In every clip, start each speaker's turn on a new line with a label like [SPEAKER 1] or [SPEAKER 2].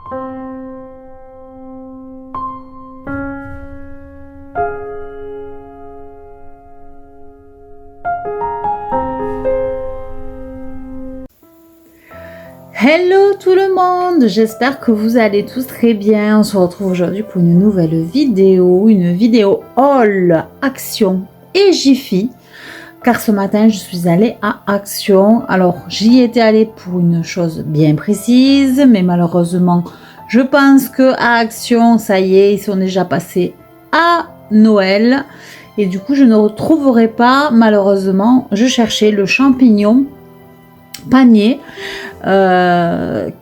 [SPEAKER 1] Hello tout le monde, j'espère que vous allez tous très bien. On se retrouve aujourd'hui pour une nouvelle vidéo, haul Action et Jiffy. Car ce matin je suis allée à Action. Alors j'y étais allée pour une chose bien précise, mais malheureusement je pense que à Action, ça y est, ils sont déjà passés à Noël. Et du coup je ne retrouverai pas, malheureusement, je cherchais le champignon panier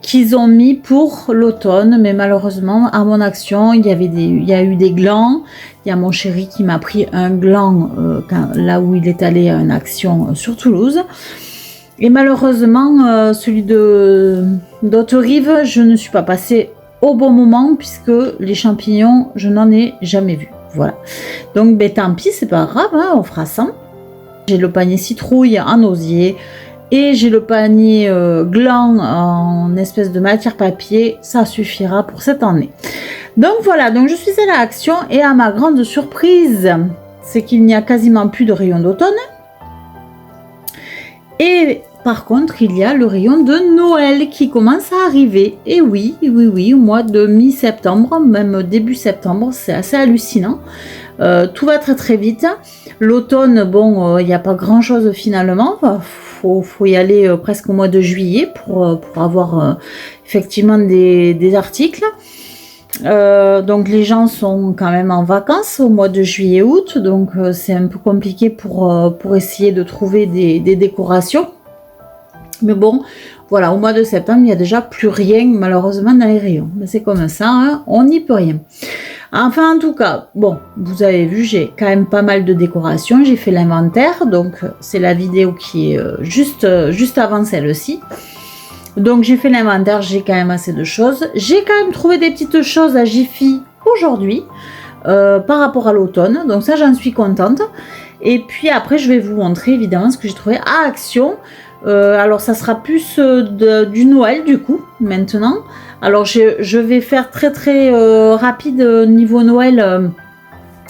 [SPEAKER 1] qu'ils ont mis pour l'automne, mais malheureusement à mon Action il y a eu des glands. Il y a mon chéri qui m'a pris un gland là où il est allé à une Action sur Toulouse, et malheureusement celui d'Haute-Rive, je ne suis pas passée au bon moment puisque les champignons je n'en ai jamais vu. Voilà, donc ben, tant pis, c'est pas grave, hein, on fera ça. J'ai le panier citrouille en osier et j'ai le panier gland en espèce de matière papier, ça suffira pour cette année. Donc voilà, donc je suis allée à Action et à ma grande surprise, c'est qu'il n'y a quasiment plus de rayon d'automne. Et par contre, il y a le rayon de Noël qui commence à arriver. Et oui, au mois de mi-septembre, même début septembre, c'est assez hallucinant. Tout va très très vite. L'automne, bon, il n'y a pas grand chose finalement. Faut y aller presque au mois de juillet pour avoir effectivement des articles. Donc les gens sont quand même en vacances au mois de juillet-août, donc c'est un peu compliqué pour essayer de trouver des décorations. Mais bon, voilà, au mois de septembre, il n'y a déjà plus rien malheureusement dans les rayons. Mais c'est comme ça, hein, on n'y peut rien. Enfin, en tout cas, bon, vous avez vu, j'ai quand même pas mal de décorations. J'ai fait l'inventaire, donc c'est la vidéo qui est juste avant celle-ci. Donc j'ai fait l'inventaire, j'ai quand même assez de choses. J'ai quand même trouvé des petites choses à Jiffy aujourd'hui par rapport à l'automne. Donc ça, j'en suis contente. Et puis après, je vais vous montrer évidemment ce que j'ai trouvé à Action. Alors ça sera plus du Noël du coup maintenant. Alors je vais faire très rapide niveau Noël.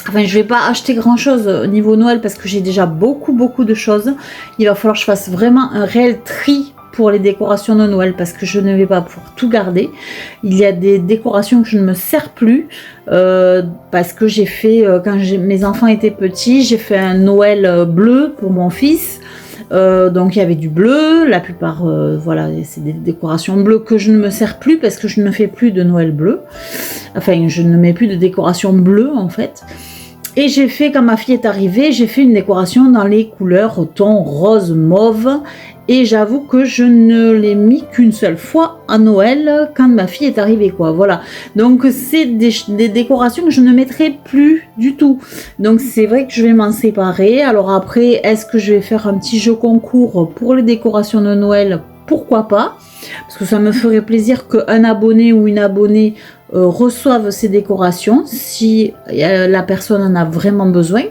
[SPEAKER 1] Enfin, je vais pas acheter grand chose niveau Noël parce que j'ai déjà beaucoup de choses. Il va falloir que je fasse vraiment un réel tri pour les décorations de Noël parce que je ne vais pas pouvoir tout garder. Il y a des décorations que je ne me sers plus parce que j'ai fait, quand mes enfants étaient petits, j'ai fait un Noël bleu pour mon fils. Donc il y avait du bleu, la plupart, voilà, c'est des décorations bleues que je ne me sers plus parce que je ne fais plus de Noël bleu. Enfin, je ne mets plus de décoration bleue en fait. Et j'ai fait, quand ma fille est arrivée, j'ai fait une décoration dans les couleurs ton rose mauve. Et j'avoue que je ne l'ai mis qu'une seule fois à Noël quand ma fille est arrivée, quoi. Voilà. Donc c'est des décorations que je ne mettrai plus du tout. Donc c'est vrai que je vais m'en séparer. Alors après, est-ce que je vais faire un petit jeu concours pour les décorations de Noël? Pourquoi pas? Parce que ça me ferait plaisir qu'un abonné ou une abonnée reçoive ces décorations si la personne en a vraiment besoin.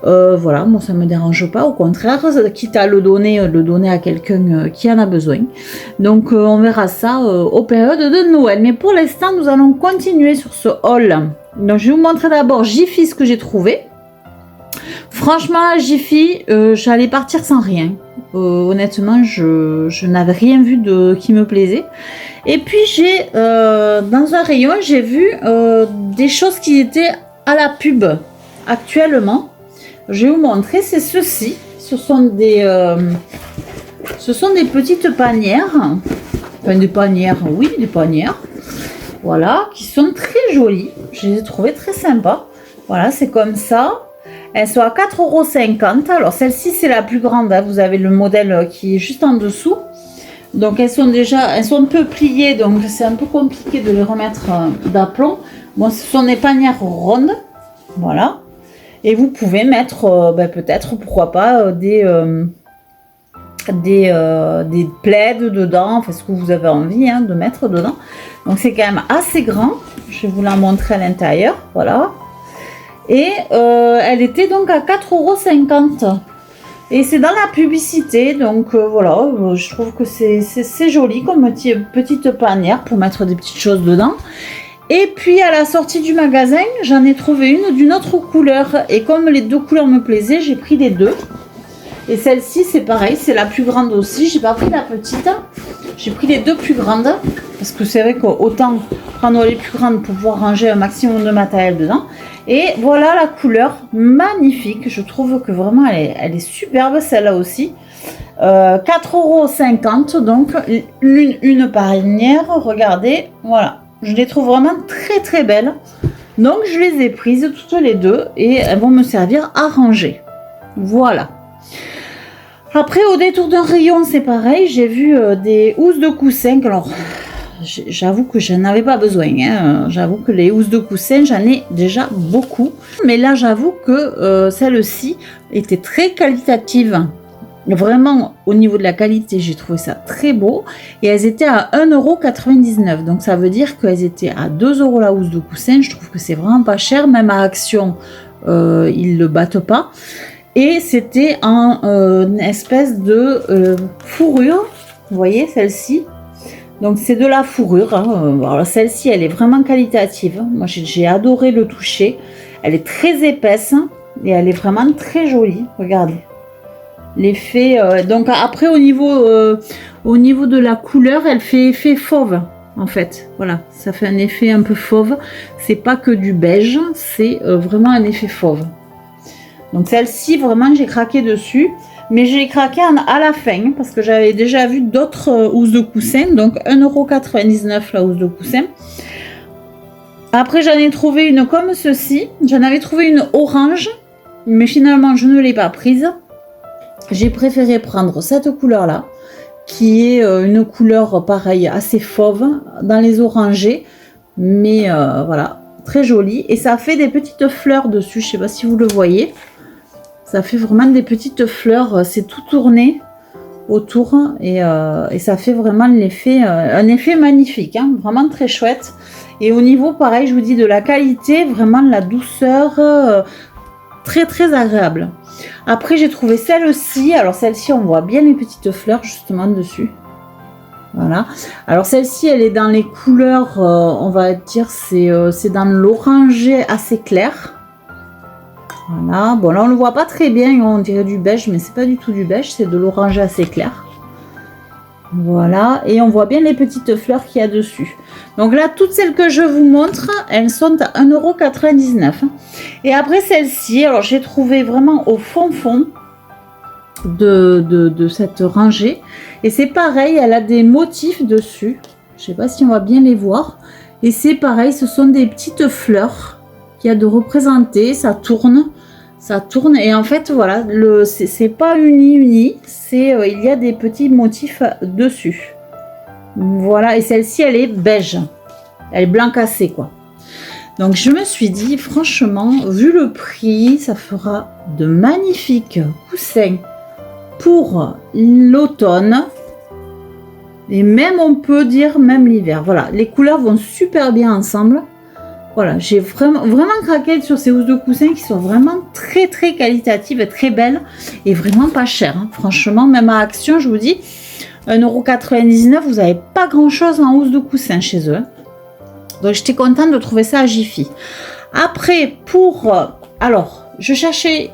[SPEAKER 1] Voilà, moi ça me dérange pas, au contraire, quitte à le donner à quelqu'un qui en a besoin. Donc on verra ça aux périodes de Noël. Mais pour l'instant, nous allons continuer sur ce haul. Donc je vais vous montrer d'abord Jiffy, ce que j'ai trouvé. Franchement, Jiffy, j'allais partir sans rien. Honnêtement, je n'avais rien vu qui me plaisait. Et puis j'ai dans un rayon, j'ai vu des choses qui étaient à la pub actuellement. Je vais vous montrer, c'est ceci. Ce sont des petites panières. Enfin, des panières, oui, des panières. Voilà, qui sont très jolies. Je les ai trouvées très sympas. Voilà, c'est comme ça. Elles sont à 4,50 €. Alors, celle-ci, c'est la plus grande. Hein. Vous avez le modèle qui est juste en dessous. Donc, elles sont un peu pliées. Donc, c'est un peu compliqué de les remettre d'aplomb. Bon, ce sont des panières rondes. Voilà. Et vous pouvez mettre, peut-être, pourquoi pas, des plaids dedans, enfin ce que vous avez envie de mettre dedans. Donc c'est quand même assez grand. Je vais vous la montrer à l'intérieur. Voilà. Et elle était donc à 4,50 €. Et c'est dans la publicité, donc voilà, je trouve que c'est joli comme petite panière pour mettre des petites choses dedans. Et puis à la sortie du magasin, j'en ai trouvé une d'une autre couleur. Et comme les deux couleurs me plaisaient, j'ai pris les deux. Et celle-ci, c'est pareil, c'est la plus grande aussi. J'ai pas pris la petite, j'ai pris les deux plus grandes. Parce que c'est vrai qu'autant prendre les plus grandes pour pouvoir ranger un maximum de matériel dedans. Et voilà la couleur, magnifique. Je trouve que vraiment elle est superbe, celle-là aussi. 4,50 €, donc une panière. Regardez, voilà. Je les trouve vraiment très très belles. Donc je les ai prises toutes les deux et elles vont me servir à ranger. Voilà. Après, au détour d'un rayon, c'est pareil. J'ai vu des housses de coussins. Alors, j'avoue que je n'en avais pas besoin. Hein. J'avoue que les housses de coussins, j'en ai déjà beaucoup. Mais là, j'avoue que celle-ci était très qualitative. Vraiment, au niveau de la qualité, j'ai trouvé ça très beau. Et elles étaient à 1,99 €. Donc, ça veut dire qu'elles étaient à 2 € la housse de coussin. Je trouve que c'est vraiment pas cher. Même à Action, ils ne le battent pas. Et c'était en espèce de fourrure. Vous voyez, celle-ci. Donc, c'est de la fourrure. Hein. Alors, celle-ci, elle est vraiment qualitative. Moi, j'ai adoré le toucher. Elle est très épaisse. Et elle est vraiment très jolie. Regardez. L'effet, donc après au niveau de la couleur, elle fait effet fauve en fait. Voilà, ça fait un effet un peu fauve. C'est pas que du beige, c'est vraiment un effet fauve. Donc celle-ci vraiment j'ai craqué dessus, mais j'ai craqué à la fin parce que j'avais déjà vu d'autres housses de coussin. Donc 1,99 € la housse de coussin. Après j'en ai trouvé une comme ceci. J'en avais trouvé une orange, mais finalement je ne l'ai pas prise. J'ai préféré prendre cette couleur-là, qui est une couleur pareille, assez fauve, dans les orangés, mais voilà, très jolie. Et ça fait des petites fleurs dessus, je ne sais pas si vous le voyez. Ça fait vraiment des petites fleurs, c'est tout tourné autour, et ça fait vraiment l'effet, un effet magnifique, hein, vraiment très chouette. Et au niveau, pareil, je vous dis, de la qualité, vraiment la douceur, très très agréable. Après j'ai trouvé celle-ci, alors celle-ci on voit bien les petites fleurs justement dessus. Voilà, alors celle-ci elle est dans les couleurs, on va dire c'est dans l'orangé assez clair. Voilà, bon là on le voit pas très bien, on dirait du beige mais c'est pas du tout du beige, c'est de l'orangé assez clair. Voilà, et on voit bien les petites fleurs qu'il y a dessus. Donc là, toutes celles que je vous montre, elles sont à 1,99 €. Et après celle-ci, alors j'ai trouvé vraiment au fond de cette rangée. Et c'est pareil, elle a des motifs dessus. Je sais pas si on va bien les voir. Et c'est pareil, ce sont des petites fleurs qu'il y a de représenter. Ça tourne. Et en fait voilà, c'est pas uni, c'est il y a des petits motifs dessus. Voilà, et celle-ci elle est beige, elle est blanc cassé quoi. Donc je me suis dit franchement, vu le prix, ça fera de magnifiques coussins pour l'automne et même on peut dire même l'hiver. Voilà, les couleurs vont super bien ensemble. Voilà, j'ai vraiment craqué sur ces housses de coussins qui sont vraiment très très qualitatives et très belles et vraiment pas chères. Hein. Franchement, même à Action, je vous dis, 1,99 €, vous n'avez pas grand chose en housse de coussin chez eux. Donc j'étais contente de trouver ça à Jiffy. Après, alors, je cherchais,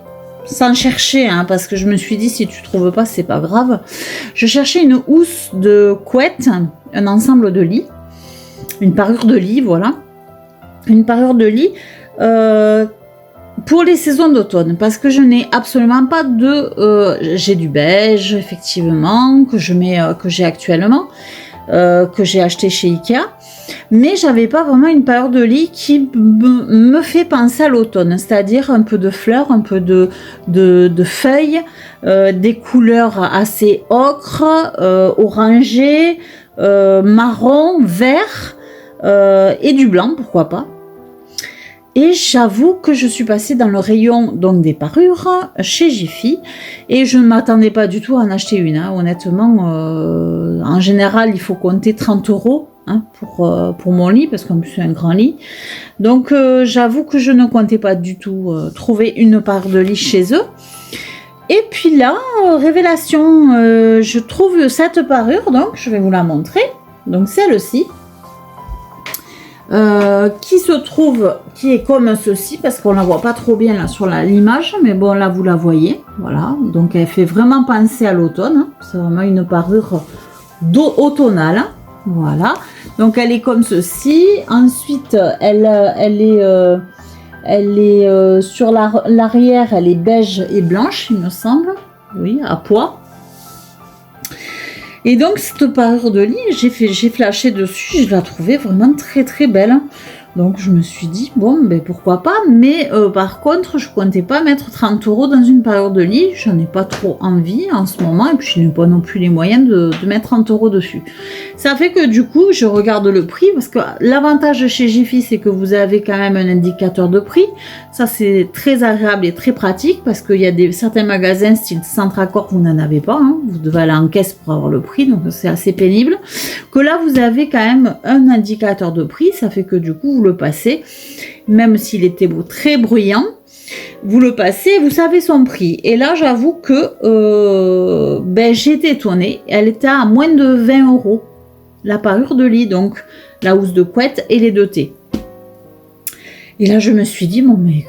[SPEAKER 1] sans chercher, hein, parce que je me suis dit, si tu trouves pas, c'est pas grave. Je cherchais une housse de couette, un ensemble de lit, une parure de lit, voilà. Une parure de lit pour les saisons d'automne parce que je n'ai absolument pas j'ai du beige effectivement que j'ai actuellement que j'ai acheté chez Ikea, mais j'avais pas vraiment une parure de lit qui me fait penser à l'automne, c'est-à-dire un peu de fleurs, un peu de feuilles, des couleurs assez ocre, orangé, marron, vert et du blanc, pourquoi pas. Et j'avoue que je suis passée dans le rayon donc des parures chez Jiffy et je ne m'attendais pas du tout à en acheter une. Hein. Honnêtement, en général, il faut compter 30 € hein, pour mon lit parce qu'en plus c'est un grand lit. Donc j'avoue que je ne comptais pas du tout trouver une parure de lit chez eux. Et puis là, révélation, je trouve cette parure, donc je vais vous la montrer. Donc celle-ci, qui se trouve, qui est comme ceci, parce qu'on la voit pas trop bien là sur l'image, mais bon là vous la voyez, voilà. Donc elle fait vraiment penser à l'automne, hein. C'est vraiment une parure automnale, hein. Voilà. Donc elle est comme ceci. Ensuite, elle est sur l'arrière, elle est beige et blanche, il me semble. Oui, à pois. Et donc cette parure de lit, j'ai flashé dessus, je la trouvais vraiment très très belle. Donc je me suis dit, bon, ben pourquoi pas, mais par contre, je comptais pas mettre 30 € dans une parure de lit, j'en ai pas trop envie en ce moment, et puis je n'ai pas non plus les moyens de mettre 30 € dessus. Ça fait que du coup, je regarde le prix, parce que l'avantage de chez Jiffy, c'est que vous avez quand même un indicateur de prix. Ça, c'est très agréable et très pratique, parce qu'il y a certains magasins, style Centracor, vous n'en avez pas, hein. Vous devez aller en caisse pour avoir le prix, donc c'est assez pénible. Que là, vous avez quand même un indicateur de prix, ça fait que du coup, vous le passez, même s'il était très bruyant, vous le passez, vous savez son prix. Et là, j'avoue que j'ai été étonnée, elle était à moins de 20 €, la parure de lit, donc la housse de couette et les 2 thés. Et là, je me suis dit, bon, mais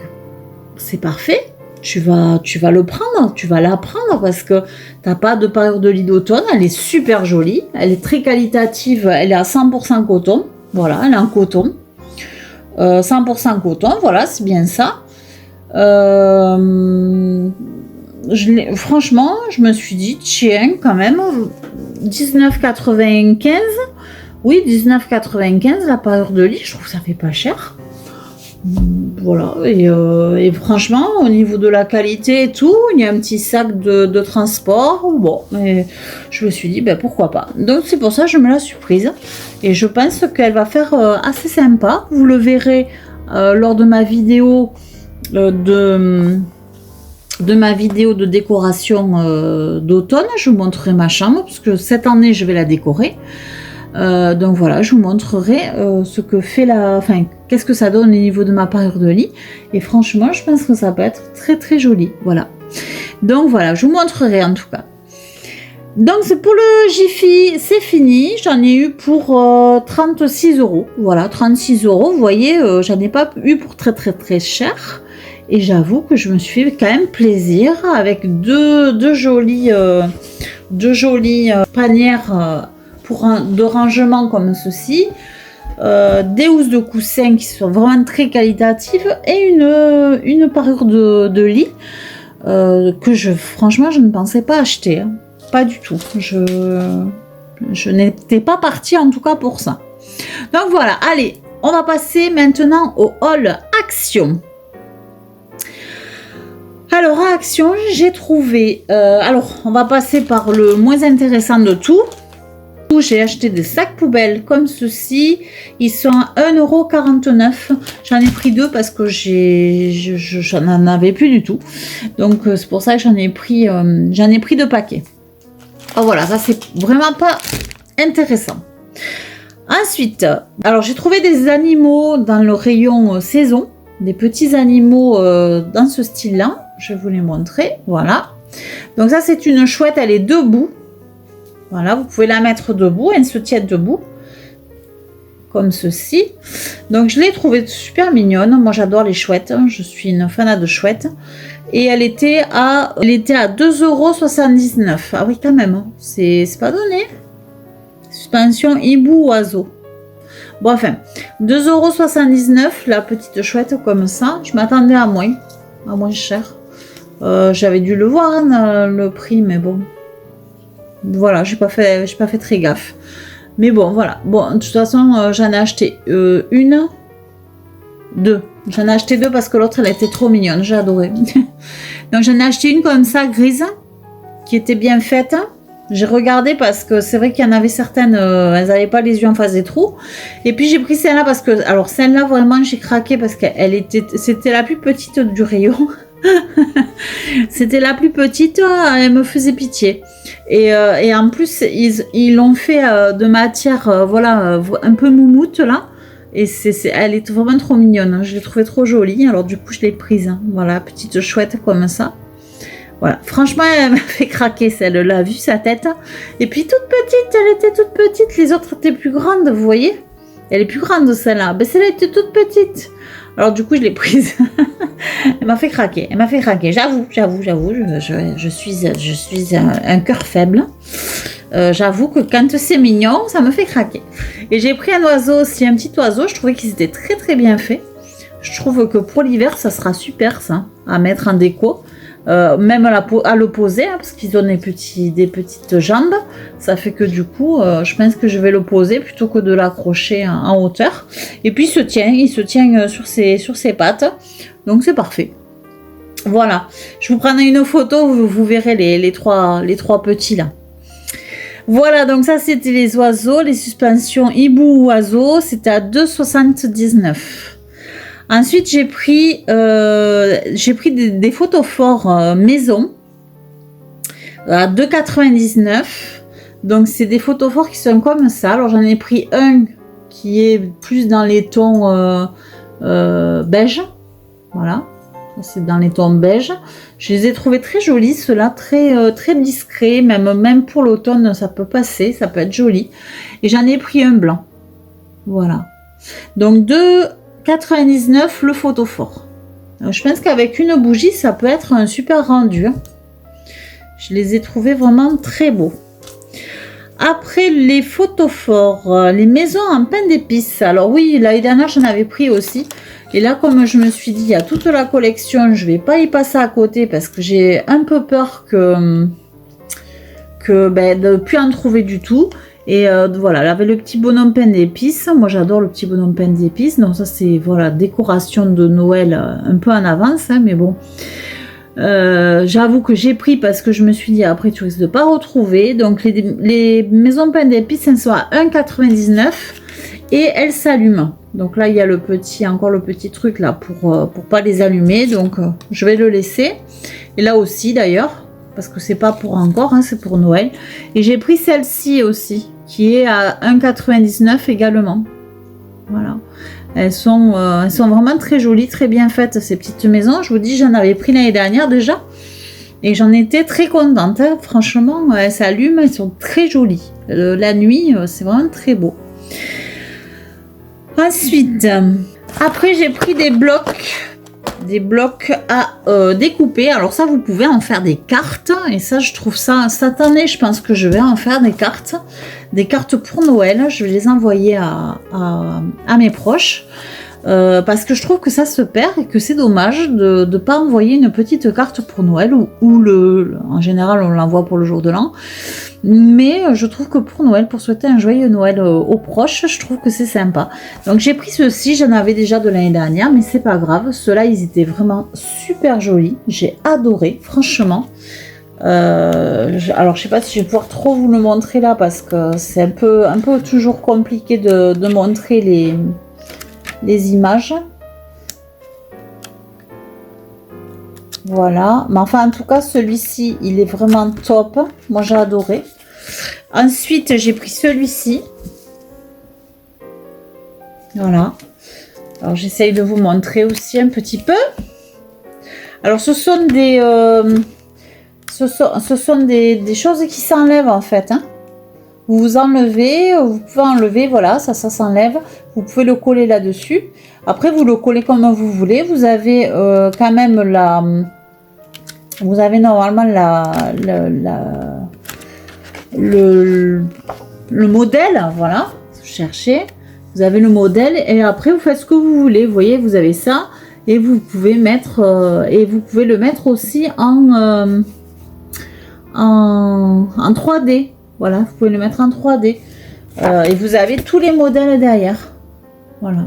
[SPEAKER 1] c'est parfait, tu vas le prendre, tu vas la prendre, parce que t'as pas de parure de lit d'automne, elle est super jolie, elle est très qualitative, elle est à 100% coton, voilà, elle est en coton. 100% coton, voilà, c'est bien ça. Franchement, je me suis dit, tiens, quand même, 19,95 €. Oui, 19,95 € la parure de lit, je trouve que ça fait pas cher. Voilà, et franchement, au niveau de la qualité et tout, il y a un petit sac de transport. Bon, mais je me suis dit, ben pourquoi pas. Donc c'est pour ça que je me la suis prise. Et je pense qu'elle va faire assez sympa. Vous le verrez lors de ma vidéo de décoration d'automne. Je vous montrerai ma chambre, parce que cette année, je vais la décorer. Donc voilà, je vous montrerai ce que fait qu'est-ce que ça donne au niveau de ma parure de lit. Et franchement, je pense que ça peut être très très joli. Voilà. Donc voilà, je vous montrerai en tout cas. Donc c'est pour le Jiffy, c'est fini. J'en ai eu pour 36 €. Voilà, 36 €. Vous voyez, j'en ai pas eu pour très très très cher. Et j'avoue que je me suis fait quand même plaisir avec deux jolies panières de rangement comme ceci, des housses de coussin qui sont vraiment très qualitatives, et une parure de lit que franchement je ne pensais pas acheter, hein. Pas du tout, je n'étais pas partie en tout cas pour ça. Donc voilà, allez, on va passer maintenant au haul Action. Alors à Action, j'ai trouvé, alors on va passer par le moins intéressant de tout. J'ai acheté des sacs poubelles comme ceci, ils sont à 1,49 €. J'en ai pris 2 parce que j'en en avais plus du tout, donc c'est pour ça que j'en ai pris 2 paquets. Oh, voilà, ça c'est vraiment pas intéressant. Ensuite, alors j'ai trouvé des animaux dans le rayon saison, des petits animaux dans ce style là, je vais vous les montrer. Voilà, donc ça c'est une chouette, elle est debout. Voilà, vous pouvez la mettre debout, elle se tient debout, comme ceci. Donc je l'ai trouvée super mignonne, moi j'adore les chouettes, je suis une fan de chouettes. Et elle était à 2,79 €. Ah oui quand même, hein. C'est pas donné. Suspension hibou oiseau. Bon enfin, 2,79 € la petite chouette comme ça, je m'attendais à moins cher. J'avais dû le voir, hein, le prix, mais bon. Voilà, j'ai pas fait très gaffe. Mais bon, voilà. Bon, de toute façon, j'en ai acheté deux. J'en ai acheté 2 parce que l'autre, elle était trop mignonne. J'ai adoré. Donc, j'en ai acheté une comme ça, grise, qui était bien faite. J'ai regardé parce que c'est vrai qu'il y en avait certaines, elles n'avaient pas les yeux en face des trous. Et puis, j'ai pris celle-là parce que, alors, celle-là, vraiment, j'ai craqué parce c'était la plus petite du rayon. C'était la plus petite, elle me faisait pitié. Et en plus, ils l'ont fait de matière, voilà, un peu moumoute là. Et elle est vraiment trop mignonne. Je l'ai trouvée trop jolie. Alors du coup, je l'ai prise. Hein. Voilà, petite chouette comme ça. Voilà, franchement, elle m'a fait craquer celle-là, vu sa tête. Et puis toute petite, elle était toute petite, les autres étaient plus grandes, vous voyez? Elle est plus grande celle-là, ben, celle-là était toute petite. Alors du coup, je l'ai prise. Elle m'a fait craquer, j'avoue, je suis un cœur faible. J'avoue que quand c'est mignon, ça me fait craquer. Et j'ai pris un oiseau aussi, un petit oiseau, je trouvais qu'ils étaient très très bien faits. Je trouve que pour l'hiver, ça sera super ça, à mettre en déco. Même à l'opposé, hein, parce qu'ils ont des petites jambes. Ça fait que du coup, je pense que je vais le poser plutôt que de l'accrocher en hauteur. Et puis il se tient sur ses pattes. Donc c'est parfait. Voilà. Je vous prendrai une photo, vous verrez les trois petits là. Voilà, donc ça c'était les oiseaux, les suspensions hibou oiseau, c'était à 2,79 €. Ensuite, j'ai pris des photophores maison à 2,99 €. Donc, c'est des photophores qui sont comme ça. Alors, j'en ai pris un qui est plus dans les tons beige. Voilà, c'est dans les tons beige. Je les ai trouvés très jolis, ceux-là, très discrets. Même pour l'automne, ça peut passer, ça peut être joli. Et j'en ai pris un blanc. Voilà. Donc, 2,99 € le photophore. Je pense qu'avec une bougie, ça peut être un super rendu. Je les ai trouvés vraiment très beaux. Après, les photophores, les maisons en pain d'épices. Alors oui, l'année dernière, j'en avais pris aussi. Et là, comme je me suis dit, il y a toute la collection, je ne vais pas y passer à côté parce que j'ai un peu peur de ne plus en trouver du tout. Et voilà, elle avait le petit bonhomme pain d'épices. Moi, j'adore le petit bonhomme pain d'épices. Donc ça, c'est voilà, décoration de Noël un peu en avance, hein, mais bon. J'avoue que j'ai pris parce que je me suis dit, après, tu risques de ne pas retrouver. Donc les maisons pain d'épices, elles sont à 1,99 € et elles s'allument. Donc là, il y a encore le petit truc là pour pas les allumer. Donc je vais le laisser. Et là aussi, d'ailleurs, parce que c'est pas pour encore, hein, c'est pour Noël. Et j'ai pris celle-ci aussi, qui est à 1,99 € également. Voilà. Elles sont vraiment très jolies, très bien faites, ces petites maisons. Je vous dis, j'en avais pris l'année dernière déjà. Et j'en étais très contente. Hein. Franchement, elles s'allument, elles sont très jolies. La nuit, c'est vraiment très beau. Ensuite, après, j'ai pris des blocs à découper. Alors ça, vous pouvez en faire des cartes. Et ça, je trouve ça... Cette année, je pense que je vais en faire des cartes pour Noël. Je vais les envoyer à mes proches. Parce que je trouve que ça se perd et que c'est dommage de ne pas envoyer une petite carte pour Noël. En général, on l'envoie pour le jour de l'an. Mais je trouve que pour Noël, pour souhaiter un joyeux Noël aux proches, je trouve que c'est sympa. Donc j'ai pris ceux-ci, j'en avais déjà de l'année dernière, mais c'est pas grave. Ceux-là, ils étaient vraiment super jolis. J'ai adoré, franchement. Alors je sais pas si je vais pouvoir trop vous le montrer là, parce que c'est un peu toujours compliqué de montrer les images. Voilà, mais enfin en tout cas celui-ci il est vraiment top, moi j'ai adoré. Ensuite j'ai pris celui-ci, voilà. Alors j'essaye de vous montrer aussi un petit peu. Alors ce sont des choses qui s'enlèvent en fait, hein. Vous enlevez, vous pouvez enlever, voilà, ça s'enlève. Vous pouvez le coller là-dessus. Après, vous le collez comme vous voulez. Vous avez quand même vous avez normalement le modèle, voilà. Cherchez. Vous avez le modèle et après vous faites ce que vous voulez. Vous voyez, vous avez ça et vous pouvez mettre vous pouvez le mettre aussi en 3D. Voilà, vous pouvez le mettre en 3D. Et vous avez tous les modèles derrière. Voilà.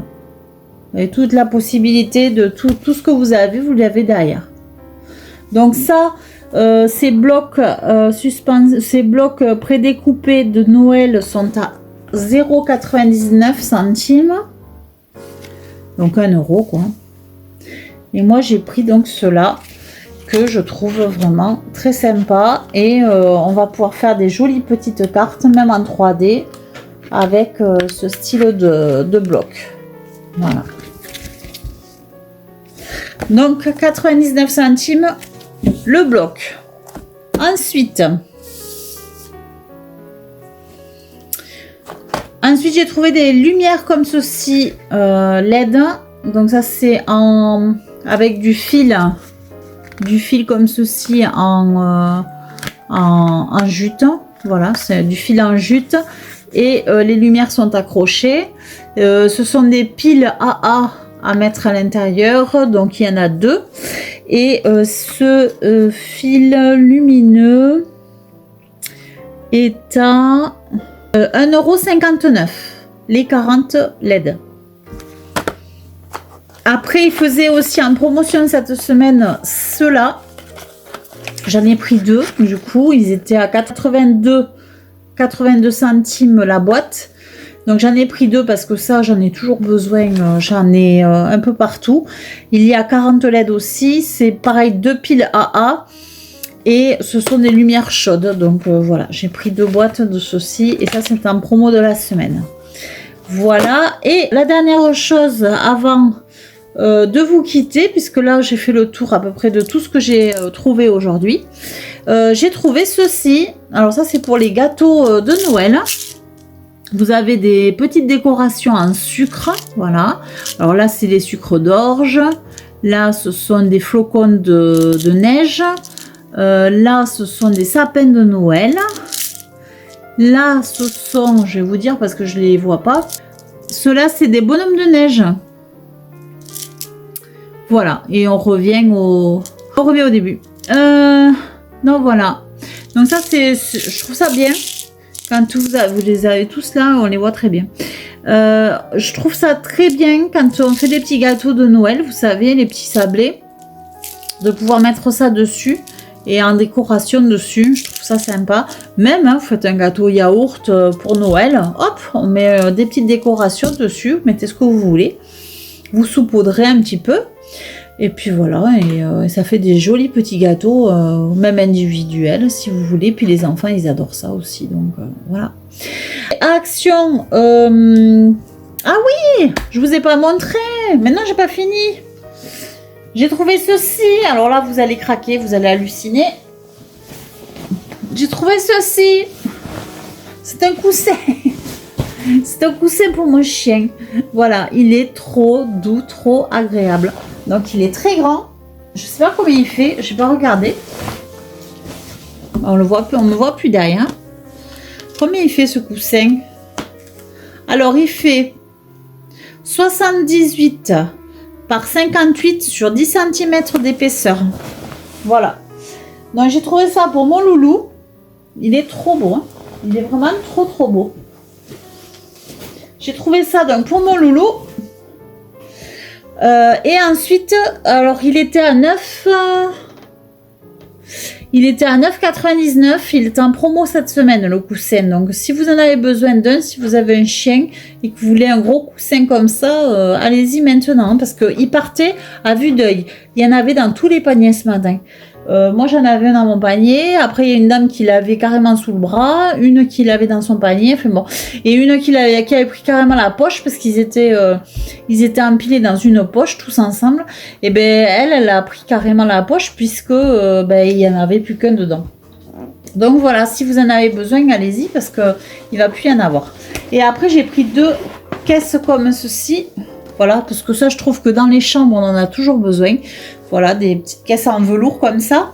[SPEAKER 1] Et toute la possibilité de tout ce que vous l'avez derrière. Donc ça, ces blocs prédécoupés de Noël sont à 0,99 €. Donc 1 € quoi. Et moi j'ai pris donc ceux-là, que je trouve vraiment très sympa. Et on va pouvoir faire des jolies petites cartes, même en 3D, avec ce style de bloc. Voilà. Donc 99 centimes le bloc. Ensuite, j'ai trouvé des lumières comme ceci, LED. Donc ça, c'est avec du fil comme ceci en jute. Voilà, c'est du fil en jute. Et les lumières sont accrochées. Ce sont des piles AA à mettre à l'intérieur. Donc, il y en a 2. Et ce fil lumineux est à 1,59 €, les 40 LED. Après, il faisait aussi en promotion cette semaine ceux-là. J'en ai pris 2, du coup, ils étaient à 82 centimes la boîte. Donc j'en ai pris 2 parce que ça, j'en ai toujours besoin, j'en ai un peu partout. Il y a 40 LED aussi, c'est pareil, 2 piles AA. Et ce sont des lumières chaudes. Donc voilà, j'ai pris 2 boîtes de ceci. Et ça, c'est en promo de la semaine. Voilà. Et la dernière chose avant de vous quitter, puisque là, j'ai fait le tour à peu près de tout ce que j'ai trouvé aujourd'hui. J'ai trouvé ceci. Alors ça, c'est pour les gâteaux de Noël. Vous avez des petites décorations en sucre. Voilà. Alors là, c'est les sucres d'orge. Là, ce sont des flocons de neige. Là, ce sont des sapins de Noël. Là, ce sont, je vais vous dire parce que je ne les vois pas. Ceux-là, c'est des bonhommes de neige. Voilà. Et on revient au début. Donc voilà. Donc ça, je trouve ça bien. Quand vous les avez tous là, on les voit très bien. Je trouve ça très bien quand on fait des petits gâteaux de Noël. Vous savez, les petits sablés. De pouvoir mettre ça dessus. Et en décoration dessus, je trouve ça sympa. Même, hein, vous faites un gâteau yaourt pour Noël. Hop, on met des petites décorations dessus. Vous mettez ce que vous voulez. Vous saupoudrez un petit peu. Et puis voilà, et ça fait des jolis petits gâteaux, même individuels si vous voulez. Puis les enfants, ils adorent ça aussi. Donc voilà. Action. Ah oui, je vous ai pas montré. Maintenant, j'ai pas fini. J'ai trouvé ceci. Alors là, vous allez craquer, vous allez halluciner. J'ai trouvé ceci. C'est un coussin. C'est un coussin pour mon chien. Voilà, il est trop doux, trop agréable. Donc il est très grand. Je sais pas combien il fait. Je vais pas regarder. On le voit plus, on ne me voit plus derrière. Combien il fait ce coussin? Alors il fait 78 par 58 sur 10 cm d'épaisseur. Voilà. Donc j'ai trouvé ça pour mon loulou. Il est trop beau. Hein. Il est vraiment trop beau. J'ai trouvé ça donc pour mon loulou. Et ensuite, alors il était à 9. Il était à 9,99. Il est en promo cette semaine, le coussin. Donc, si vous en avez besoin d'un, si vous avez un chien et que vous voulez un gros coussin comme ça, allez-y maintenant. Parce qu'il partait à vue d'œil. Il y en avait dans tous les paniers ce matin. Moi, j'en avais un dans mon panier. Après, il y a une dame qui l'avait carrément sous le bras. Une qui l'avait dans son panier. Enfin bon. Et une qui avait pris carrément la poche parce qu'ils étaient empilés dans une poche tous ensemble. Et ben elle a pris carrément la poche puisque il y en avait plus qu'un dedans. Donc voilà, si vous en avez besoin, allez-y parce que il va plus y en avoir. Et après, j'ai pris 2 caisses comme ceci. Voilà, parce que ça, je trouve que dans les chambres, on en a toujours besoin. Voilà, des petites caisses en velours comme ça.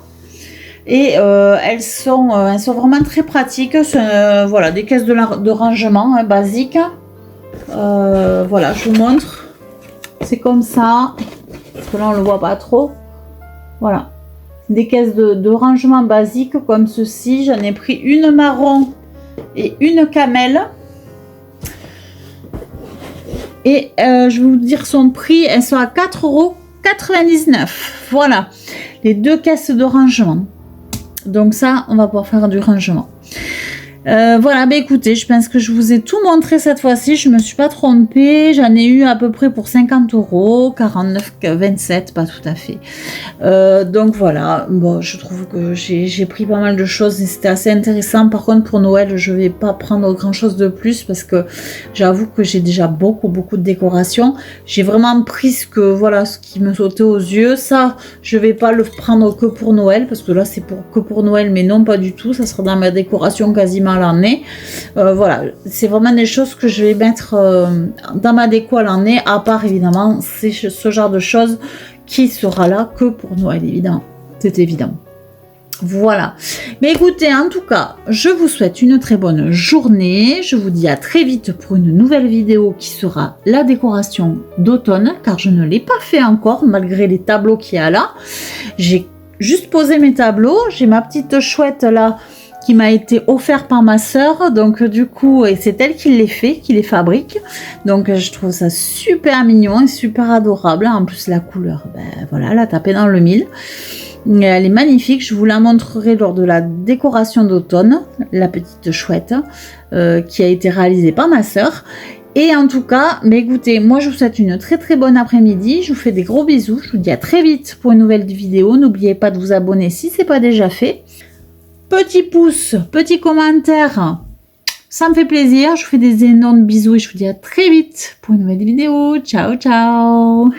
[SPEAKER 1] Et elles sont vraiment très pratiques. Voilà, des caisses de rangement hein, basiques. Voilà, je vous montre. C'est comme ça. Parce que là, on ne le voit pas trop. Voilà. Des caisses de rangement basiques comme ceci. J'en ai pris une marron et une camel. Et je vais vous dire son prix. Elles sont à 4,99 €. Voilà. Les 2 caisses de rangement. Donc ça, on va pouvoir faire du rangement. Voilà, bah écoutez, je pense que je vous ai tout montré cette fois-ci, je me suis pas trompée, j'en ai eu à peu près pour 50 €, 49, 27, pas tout à fait. Donc voilà, bon, je trouve que j'ai pris pas mal de choses et c'était assez intéressant. Par contre, pour Noël, je vais pas prendre grand chose de plus parce que j'avoue que j'ai déjà beaucoup de décorations. J'ai vraiment pris voilà, ce qui me sautait aux yeux. Ça, je vais pas le prendre que pour Noël parce que là, c'est que pour Noël, mais non, pas du tout. Ça sera dans ma décoration quasiment à l'année. Voilà, c'est vraiment des choses que je vais mettre dans ma déco à l'année, à part évidemment, c'est ce genre de choses qui sera là que pour Noël, évidemment. C'est évident. Voilà. Mais écoutez, en tout cas, je vous souhaite une très bonne journée. Je vous dis à très vite pour une nouvelle vidéo qui sera la décoration d'automne, car je ne l'ai pas fait encore, malgré les tableaux qu'il y a là. J'ai juste posé mes tableaux. J'ai ma petite chouette là, qui m'a été offert par ma sœur, donc du coup, et c'est elle qui les fait, qui les fabrique, donc je trouve ça super mignon et super adorable. En plus la couleur, ben voilà, elle a tapé dans le mille, elle est magnifique. Je vous la montrerai lors de la décoration d'automne, la petite chouette qui a été réalisée par ma sœur. Et en tout cas, mais écoutez, moi je vous souhaite une très bonne après-midi, je vous fais des gros bisous, je vous dis à très vite pour une nouvelle vidéo. N'oubliez pas de vous abonner si ce n'est pas déjà fait. Petit pouce, petit commentaire, ça me fait plaisir. Je vous fais des énormes bisous et je vous dis à très vite pour une nouvelle vidéo. Ciao, ciao!